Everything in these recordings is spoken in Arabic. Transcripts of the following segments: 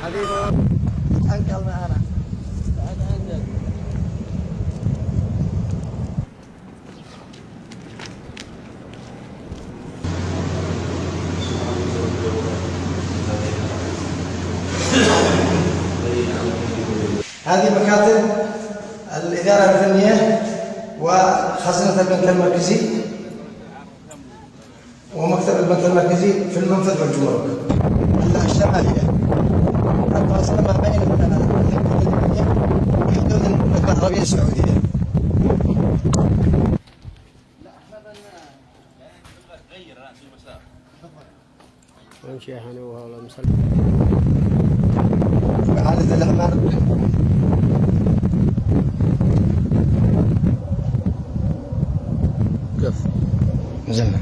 حبيبي انقل معنا. هذه مكاتب الإدارة الفنية وخزنة البنك المركزي ومكتب البنك المركزي في المنفذ والجمرك الشمالية الفاصلة ما بين وحدود المملكة العربية السعودية. نمشي احنا وهذا مسلم إعادة الأعمار كيف نزلنا.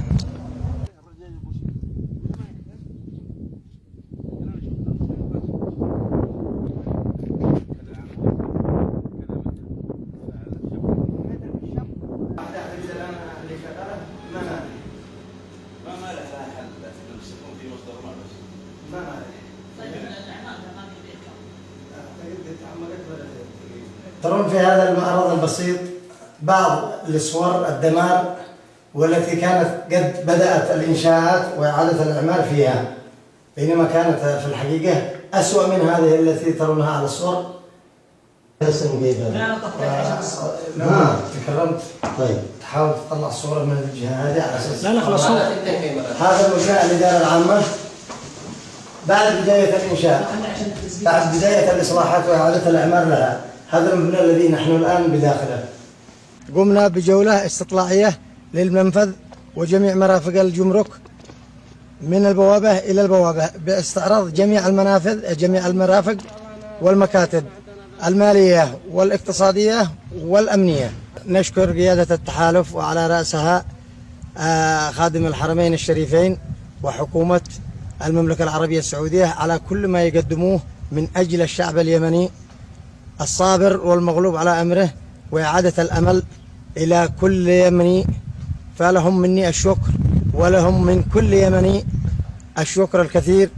ترون في هذا المعرض البسيط بعض الصور الدمار والتي كانت قد بدأت الإنشاءات وإعادة الإعمار فيها، بينما كانت في الحقيقة أسوأ من هذه التي ترونها على الصور. نعم تكرمت. طيب تحاول تطلع الصورة من الجهة هذه على أساس لا خلاص. هذا مبنى الإدارة العامة بعد بداية الإنشاء، بعد بداية الإصلاحات وإعادة الإعمار لها. هذا المبنى الذي نحن الآن بداخله. قمنا بجولة استطلاعية للمنفذ وجميع مرافق الجمرك من البوابة إلى البوابة باستعراض جميع المنافذ، جميع المرافق والمكاتب المالية والاقتصادية والأمنية. نشكر قيادة التحالف وعلى رأسها خادم الحرمين الشريفين وحكومة المملكة العربية السعودية على كل ما يقدموه من أجل الشعب اليمني الصابر والمغلوب على أمره وإعادة الأمل إلى كل يمني. فلهم مني الشكر ولهم من كل يمني الشكر الكثير.